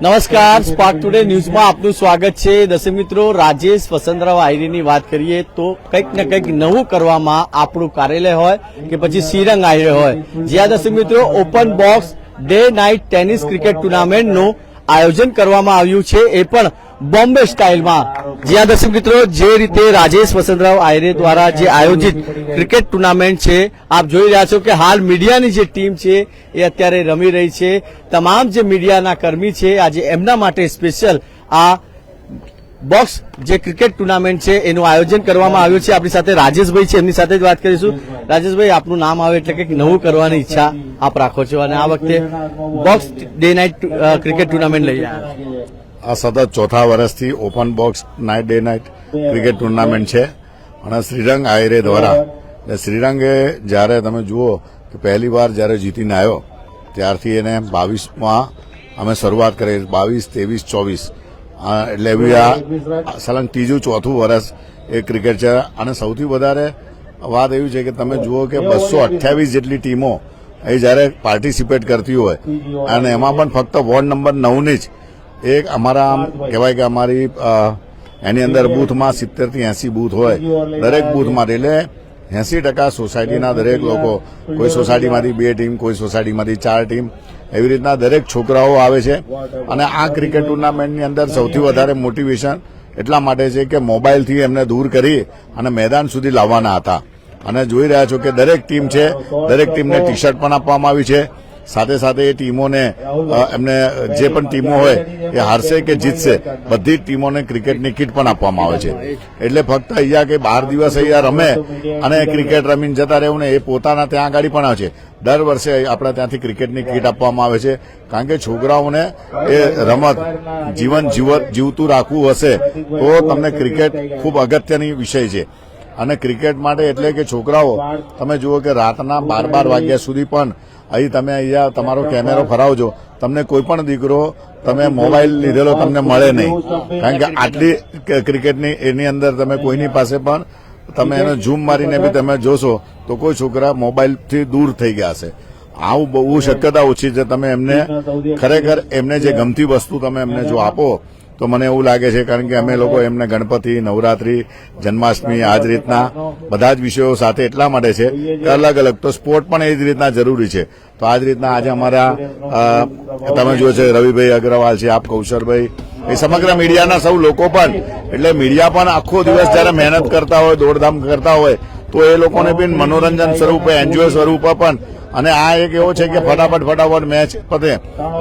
નમસ્કાર, spark today ન્યૂઝમાં આપનું સ્વાગત છે. દર્શક મિત્રો, રાજેશ વસંતરાવ આહિરેની વાત કરીએ તો કંઈક ને કંઈક નવું કરવામાં આપણું કાર્યાલય હોય કે પછી શ્રીરંગ આહિરે હોય, જ્યાં દર્શક મિત્રો open box day night tennis cricket ટુર્નામેન્ટનું આયોજન કરવામાં આવ્યું છે, એ પણ બોમ્બે સ્ટાઇલમાં. જ્યાં દર્શક મિત્રો જે રીતે રાજેશ વસંતરાવ આહિરે દ્વારા જે આયોજિત ક્રિકેટ ટુર્નામેન્ટ છે, આપ જોઈ રહ્યા છો કે હાલ મીડિયાની જે ટીમ છે એ અત્યારે રમી રહી છે. તમામ જે મીડિયાના કર્મી છે આજે એમના માટે સ્પેશિયલ આ બોક્સ જે ક્રિકેટ ટુર્નામેન્ટ છે એનું આયોજન કરવામાં આવ્યું છે. આપણી સાથે રાજેશભાઈ છે, એમની સાથે જ વાત કરીશું. રાજેશભાઈ, આપનું નામ આવે એટલે કંઈક નવું કરવાની ઈચ્છા આપ રાખો છો અને આ વખતે box day night cricket tournament લઈ આવ્યા છો. આ સતત ચોથા વર્ષથી open box night day night cricket tournament છે અને શ્રીરંગ આહિરે દ્વારા. શ્રીરંગે જ્યારે તમે જુઓ કે પહેલી વાર જ્યારે જીતીને આવ્યો ત્યારથી એને 22માં અમે શરૂઆત કરી, 22, 23, 24 એટલે એવી આ સલંગ ત્રીજું ચોથું વર્ષ એ ક્રિકેટ છે. અને સૌથી વધારે વાત એવી છે કે તમે જુઓ કે 228 જેટલી ટીમો એ જ્યારે પાર્ટિસિપેટ કરતી હોય અને એમાં પણ ફક્ત વોર્ડ નંબર 9ની જ એક અમારા આમ કહેવાય કે અમારી એની અંદર બૂથમાં 70 થી 80 બૂથ હોય, દરેક બૂથમાં એટલે 80% સોસાયટીના દરેક લોકો, કોઈ સોસાયટીમાંથી 2 ટીમ, કોઈ સોસાયટીમાંથી 4 ટીમ, એવી રીતના દરેક છોકરાઓ આવે છે. અને આ ક્રિકેટ ટુર્નામેન્ટની અંદર સૌથી વધારે મોટિવેશન એટલા માટે છે કે મોબાઈલથી એમને દૂર કરી અને મેદાન સુધી લાવવાના હતા. અને જોઈ રહ્યા છો કે દરેક ટીમ છે, દરેક ટીમને ટી શર્ટ પણ આપવામાં આવી છે. સાથે સાથે એ ટીમોને એમને જે પણ ટીમો હોય એ હારશે કે જીતશે બધી જ ટીમોને ક્રિકેટની કીટ પણ આપવામાં આવે છે. એટલે ફક્ત અહીંયા કે 12 દિવસ અહીંયા રમે અને ક્રિકેટ રમીને જતા રહેવું ને, એ પોતાના ત્યાં આગળ પણ આવે છે. દર વર્ષે આપણે ત્યાંથી ક્રિકેટની કીટ આપવામાં આવે છે, કારણ કે છોકરાઓને એ રમત જીવન જીવતું રાખવું હશે તો તમને ક્રિકેટ ખૂબ અગત્યની વિષય છે. અને ક્રિકેટ માટે એટલે કે છોકરાઓ તમે જુઓ કે રાતના 12 વાગ્યા સુધી પણ અહીં તમે અહીંયા તમારો કેમેરો ફરાવજો, તમને કોઈ પણ દીકરો તમે મોબાઈલ લીધેલો તમને મળે નહીં, કારણ કે આટલી ક્રિકેટની એની અંદર તમે કોઈની પાસે પણ તમે એને ઝૂમ મારીને બી તમે જોશો તો કોઈ છોકરા મોબાઈલથી દૂર થઈ ગયા હશે. આવું બહુ શક્યતા ઓછી છે. તમે એમને ખરેખર એમને જે ગમતી વસ્તુ તમે એમને જો આપો તો મને એવું લાગે છે, કારણ કે અમે લોકો એમને ગણપતિ, નવરાત્રી, જન્માષ્ટમી આ જ રીતના બધા જ વિષયો સાથે એટલા માટે છે કે અલગ અલગ તો સ્પોર્ટ પણ એ જ રીતના જરૂરી છે. તો આ જ રીતના આજે અમારા તમે જુઓ છે રવિભાઈ અગ્રવાલ છે, આપ કૌશરભાઈ, એ સમગ્ર મીડિયાના સૌ લોકો પણ, એટલે મીડિયા પણ આખો દિવસ જયારે મહેનત કરતા હોય, દોડધામ કરતા હોય તો એ લોકોને બી મનોરંજન સ્વરૂપે, એન્જોય સ્વરૂપે પણ. અને આ એક એવો છે કે ફટાફટ મેચ પતે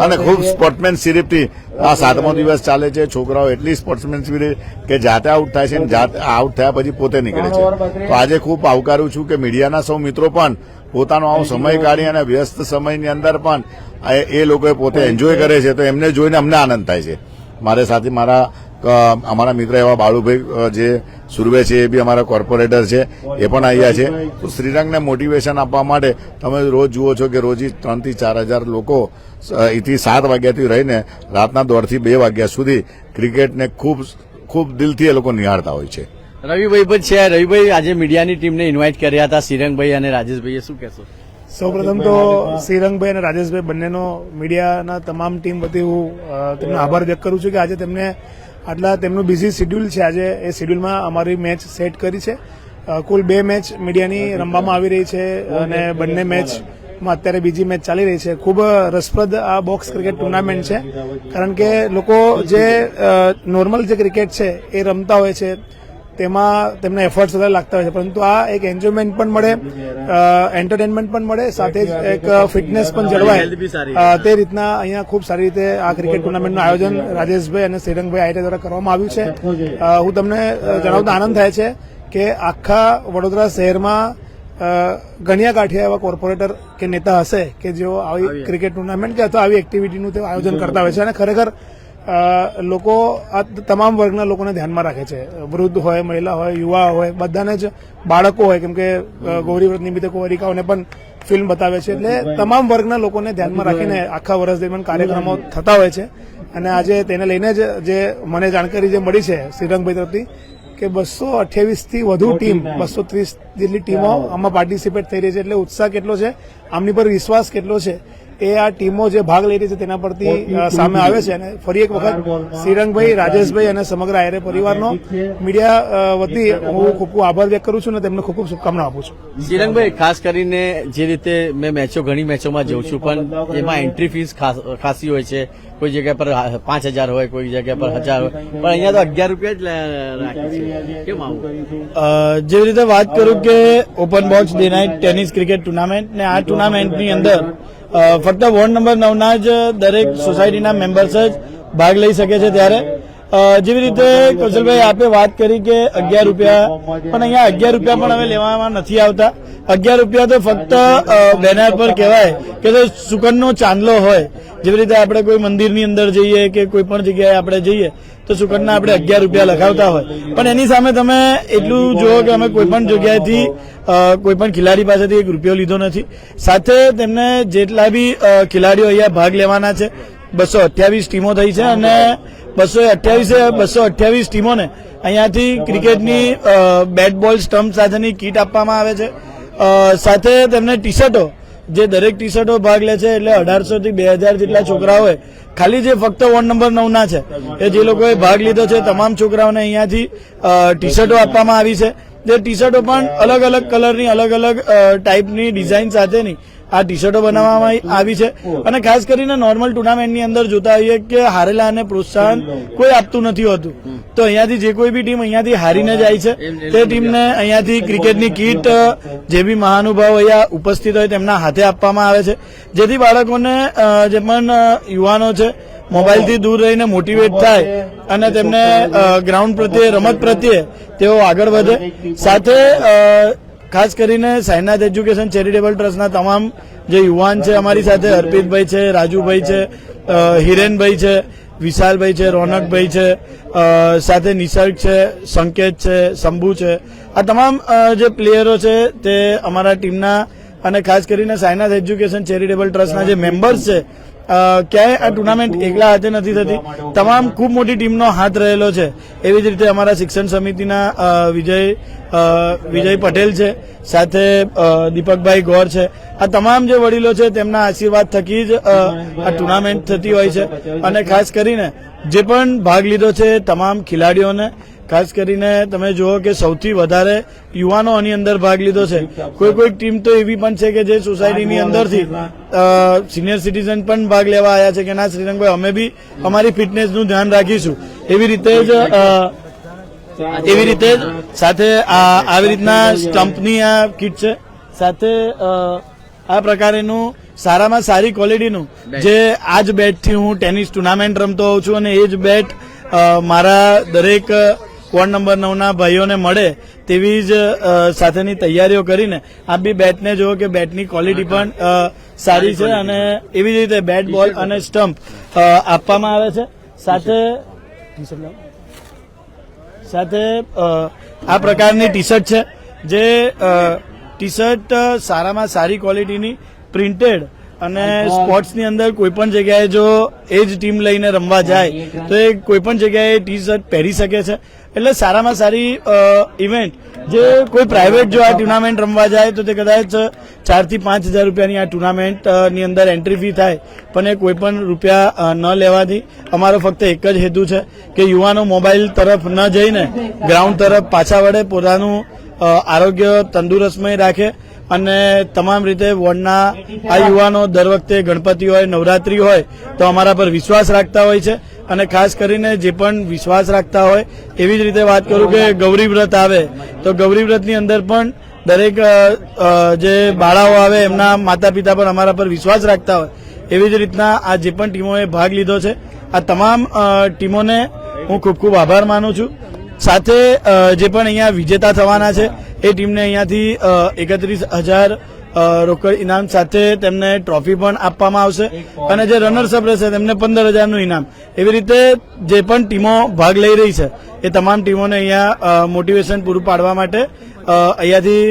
અને ખૂબ સ્પોર્ટ્સમેનશીપથી આ 7મો દિવસ ચાલે છે. છોકરાઓ એટલી સ્પોર્ટ્સમેનશીપ કે જાતે આઉટ થાય છે અને જાતે આઉટ થયા પછી પોતે નીકળે છે. તો આજે ખૂબ આવકારું છું કે મીડિયાના સૌ મિત્રો પણ પોતાનો આવો સમય કાઢી અને વ્યસ્ત સમયની અંદર પણ એ લોકોએ પોતે એન્જોય કરે છે, તો એમને જોઈને અમને આનંદ થાય છે. મારે સાથે અમારા મિત્ર એવા બાળુભાઈ જે સુરવે છે, એ બી અમારા કોર્પોરેટર છે, એ પણ અહીંયા છે. તો શ્રીરંગને મોટિવેશન આપવા માટે તમે રોજ જુઓ છો કે રોજ 3 થી 4 હજાર લોકો અહીંથી 7 વાગ્યાથી રહીને રાતના 1:30 થી 2 વાગ્યા સુધી ક્રિકેટને ખૂબ દિલથી એ લોકો નિહાળતા હોય છે. રવિભાઈ પણ છે. રવિભાઈ, આજે મીડિયાની ટીમને ઇન્વાઇટ કર્યા હતા શ્રીરંગભાઈ અને રાજેશભાઈએ, શું કહેશો? સૌપ્રથમ તો શ્રીરંગભાઈ અને રાજેશભાઈ બંનેનો મીડિયાના તમામ ટીમ વતી હું તેમનો આભાર વ્યક્ત કરું છું કે આજે તેમને આટલા તેમનું બિઝી શેડ્યુલ છે, આજે એ શેડ્યુલમાં અમારી મેચ સેટ કરી છે. કુલ 2 મેચ મીડિયાની રમવામાં આવી રહી છે અને બંને મેચમાં અત્યારે બીજી મેચ ચાલી રહી છે. ખૂબ રસપ્રદ આ બોક્સ ક્રિકેટ ટુર્નામેન્ટ છે, કારણ કે લોકો જે નોર્મલ જે ક્રિકેટ છે એ રમતા હોય છે તેમાં તેમને એફર્ટ્સ વધારે લાગતા હોય છે, પરંતુ આ એક એન્જોયમેન્ટ પણ મળે, એન્ટરટેનમેન્ટ પણ મળે, સાથે જ એક ફિટનેસ પણ જળવાય. તે રીતના અહીંયા ખૂબ સારી રીતે આ ક્રિકેટ ટુર્નામેન્ટનું આયોજન રાજેશભાઈ અને શ્રીરંગભાઈ આહિરે દ્વારા કરવામાં આવ્યું છે. હું તમને જણાવતા આનંદ થાય છે કે આખા વડોદરા શહેરમાં ગણ્યા ગાંઠિયા એવા કોર્પોરેટર કે નેતા હશે કે જેઓ આવી ક્રિકેટ ટુર્નામેન્ટ કે અથવા આવી એક્ટિવિટીનું તેઓ આયોજન કરતા હોય છે. અને ખરેખર લોકો આ તમામ વર્ગના લોકોને ધ્યાનમાં રાખે છે. વૃદ્ધ હોય, મહિલા હોય, યુવા હોય, બધાને જ બાળકો હોય, કેમ કે ગૌરી વ્રત નિમિત્તે કુંવરિકાઓને પણ ફિલ્મ બતાવે છે. એટલે તમામ વર્ગના લોકોને ધ્યાનમાં રાખીને આખા વર્ષ દરમિયાન કાર્યક્રમો થતા હોય છે. અને આજે તેને લઈને જ જે મને જાણકારી જે મળી છે શ્રીરંગભાઈ તરફથી કે 228 થી વધુ ટીમ, 230 જેટલી ટીમો આમાં પાર્ટિસિપેટ થઈ રહી છે. એટલે ઉત્સાહ કેટલો છે, આમની પર વિશ્વાસ કેટલો છે એ આ ટીમો જે ભાગ લઈ રહી છે તેના પરથી સામે આવે છે. અને ફરી એક વખત શ્રીરંગભાઈ, રાજેશભાઈ અને સમગ્ર આયરે પરિવારનો મીડિયા વતી હું ખૂબ ખૂબ આભાર વ્યક્ત કરું છું અને તેમને ખૂબ ખૂબ શુભકામના આપું છું. શ્રીરંગભાઈ, ખાસ કરીને જે રીતે મેં ઘણી મેચોમાં જોઉં છું, પણ એમાં એન્ટ્રી ફીસ ખાસી હોય છે. કોઈ જગ્યા પર 5,000 હોય, કોઈ જગ્યા પર 1,000 હોય, પણ અહીંયા તો 11 રૂપિયા જ રાખે છે. કેમ આવું? જેવી રીતે વાત કરું કે open box day night tennis cricket tournament ને આ ટુર્નામેન્ટની અંદર ફક્ત વોર્ડ નંબર 9 ના જ દરેક સોસાયટીના મેમ્બર્સ જ ભાગ લઈ શકે છે. ત્યારે જેવી રીતે કૌશલભાઈ આપે વાત કરી કે 11 રૂપિયા, પણ અહીંયા 11 રૂપિયા પણ હવે લેવામાં નથી આવતા. 11 રૂપિયા તો ફક્ત બેનર પર કહેવાય કે તો સુકનનો ચાંદલો હોય. જેવી રીતે આપણે કોઈ મંદિરની અંદર જઈએ કે કોઈ પણ જગ્યાએ આપણે જઈએ તો સુકનના આપણે 11 રૂપિયા લખાવતા હોય, પણ એની સામે તમે એટલું જુઓ કે અમે કોઈ પણ જગ્યાએથી કોઈ પણ ખેલાડી પાસેથી 1 રૂપિયો લીધો નથી. સાથે તેમને જેટલા બી ખેલાડીઓ અહીંયા ભાગ લેવાના છે, 228 ટીમો થઈ છે અને 228 ટીમોને અહીંયાથી ક્રિકેટની બેટ બોલ સ્ટમ્પ સાથેની કીટ આપવામાં આવે છે. સાથે તેમને ટી શર્ટો, જે દરેક ટી શર્ટો ભાગ લે છે એટલે 1800 થી 2000 જેટલા છોકરાઓએ ખાલી જે ફક્ત વોર્ડ નંબર 9 ના છે એ જે લોકોએ ભાગ લીધો છે તમામ છોકરાઓને અહીંયાથી ટી શર્ટો આપવામાં આવી છે. જે ટી શર્ટો પણ અલગ અલગ કલરની, અલગ અલગ ટાઈપની ડિઝાઇન સાથેની આ ટી શર્ટો બનાવવામાં આવી છે. અને ખાસ કરીને નોર્મલ ટુર્નામેન્ટની અંદર જોતા હોઈએ કે હારેલાને પ્રોત્સાહન કોઈ આપતું નથી હોતું, તો અહીંયાથી જે કોઈ બી ટીમ અહીંયાથી હારીને જાય છે તે ટીમને અહીંયાથી ક્રિકેટની કીટ જે બી મહાનુભાવ અહીંયા ઉપસ્થિત હોય તેમના હાથે આપવામાં આવે છે, જેથી બાળકોને જે પણ યુવાનો છે મોબાઈલથી દૂર રહીને મોટિવેટ થાય અને તેમને ગ્રાઉન્ડ પ્રત્યે, રમત પ્રત્યે તેઓ આગળ વધે. સાથે ખાસ કરીને સાઈનાથ એજ્યુકેશન ચેરિટેબલ ટ્રસ્ટના તમામ જે યુવાન છે અમારી સાથે, અર્પિતભાઈ છે, રાજુભાઈ છે, હિરેનભાઈ છે, વિશાલભાઈ છે, રોનકભાઈ છે, સાથે નિસર્ગ છે, સંકેત છે, શંભુ છે, આ તમામ જે પ્લેયરો છે તે અમારા ટીમના અને ખાસ કરીને સાઈનાથ એજ્યુકેશન ચેરિટેબલ ટ્રસ્ટના જે મેમ્બર્સ છે. ક્યાંય આ ટુર્નામેન્ટ એકલા હાથે નથી થતી, તમામ ખૂબ મોટી ટીમનો હાથ રહેલો છે. એવી જ રીતે અમારા શિક્ષણ સમિતિના વિજય પટેલ છે, સાથે દીપકભાઈ ગોર છે. આ તમામ જે વડીલો છે તેમના આશીર્વાદ થકી જ આ ટુર્નામેન્ટ થતી હોય છે. અને ખાસ કરીને જે પણ ભાગ લીધો છે તમામ ખેલાડીઓને, ખાસ કરીને તમે જુઓ કે સૌથી વધારે યુવાનો આની અંદર ભાગ લીધો છે. કોઈ ટીમ તો એવી પણ છે કે જે સોસાયટીની અંદરથી સિનિયર સિટીઝન પણ ભાગ લેવા આવ્યા છે કે ના શ્રીરંગભાઈ અમે બી અમારી ફિટનેસનું ધ્યાન રાખીશું. એવી રીતે જ સાથે આવી રીતના સ્ટમ્પની આ કીટ છે. સાથે આ પ્રકારેનું સારામાં સારી ક્વોલિટીનું જે આ જ બેટથી હું ટેનિસ ટુર્નામેન્ટ રમતો હોઉં છું અને એ જ બેટ મારા દરેક વોર્ડ નંબર 9 ના ભાઈઓને મળે તેવી જ સાથેની તૈયારીઓ કરીને આ બી બેટને જુઓ કે બેટની ક્વોલિટી પણ સારી છે અને એવી જ રીતે બેટ, બોલ અને સ્ટમ્પ આપવામાં આવે છે. સાથે આ પ્રકારની ટી શર્ટ છે, જે ટી શર્ટ સારામાં સારી ક્વોલિટીની પ્રિન્ટેડ અને સ્પોર્ટ્સની અંદર કોઈ પણ જગ્યાએ જો એ જ ટીમ લઈને રમવા જાય તો એ કોઈ પણ જગ્યાએ ટી શર્ટ પહેરી શકે છે. એટલે સારામાં સારી ઇવેન્ટ, જે કોઈ પ્રાઇવેટ જો આ ટુર્નામેન્ટ રમવા જાય તો તે કદાચ 4,000 થી 5,000 રૂપિયાની આ ટુર્નામેન્ટની અંદર એન્ટ્રી ફી થાય, પણ એ કોઈ પણ રૂપિયા ન લેવાથી અમારો ફક્ત એક જ હેતુ છે કે યુવાનો મોબાઈલ તરફ ન જઈને ગ્રાઉન્ડ તરફ પાછા વળે, પોતાનું આરોગ્ય તંદુરસ્તમય રાખે અને તમામ રીતે વોર્ડના આ યુવાનો દર વખતે ગણપતિ હોય, નવરાત્રી હોય તો અમારા પર વિશ્વાસ રાખતા હોય છે. અને ખાસ કરીને જે પણ વિશ્વાસ રાખતા હોય, એવી જ રીતે વાત કરું કે ગૌરી વ્રત આવે તો ગૌરી વ્રતની અંદર પણ દરેક જે બાળાઓ આવે એમના માતા પિતા પણ અમારા પર વિશ્વાસ રાખતા હોય. એવી જ રીતના આ જે પણ ટીમોએ ભાગ લીધો છે આ તમામ ટીમોને હું ખૂબ ખૂબ આભાર માનું છું. સાથે જે પણ અહીંયા વિજેતા થવાના છે એ ટીમને અહીંયાથી 31,000 રોકડ ઇનામ સાથે તેમને ટ્રોફી પણ આપવામાં આવશે અને જે રનર્સઅપ રહેશે તેમને 15,000નું ઇનામ. એવી રીતે જે પણ ટીમો ભાગ લઈ રહી છે એ તમામ ટીમોને અહીંયા મોટિવેશન પૂરું પાડવા માટે અહીંયાથી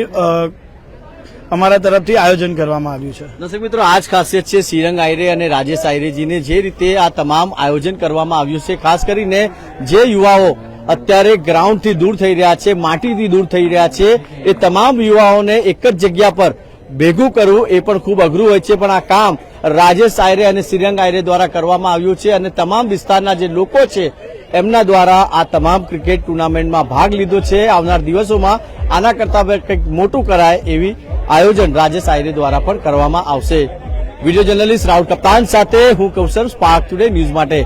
અમારા તરફથી આયોજન કરવામાં આવ્યું છે. દર્શક મિત્રો, આ જ ખાસિયત છે શ્રીરંગ આયરે અને રાજેશ આયરેજીને, જે રીતે આ તમામ આયોજન કરવામાં આવ્યું છે. ખાસ કરીને જે યુવાઓ અત્યારે ગ્રાઉન્ડથી દૂર થઈ રહ્યા છે, માટીથી દૂર થઈ રહ્યા છે, એ તમામ યુવાઓને એક જ જગ્યા પર ભેગું કરવું એ પણ ખૂબ અઘરું હોય છે, પણ આ કામ રાજેશ આયરે અને શ્રીરંગ આયરે દ્વારા કરવામાં આવ્યું છે અને તમામ વિસ્તારના જે લોકો છે એમના દ્વારા આ તમામ ક્રિકેટ ટુર્નામેન્ટમાં ભાગ લીધો છે. આવનાર દિવસોમાં આના કરતા કંઈક મોટું કરાય એવી આયોજન રાજેશ આયરે દ્વારા પણ કરવામાં આવશે. વિડીયો જર્નલિસ્ટ રાહુલ કપ્તાન સાથે હું કૌશલ, સ્પાર્ક ટુડે ન્યૂઝ માટે.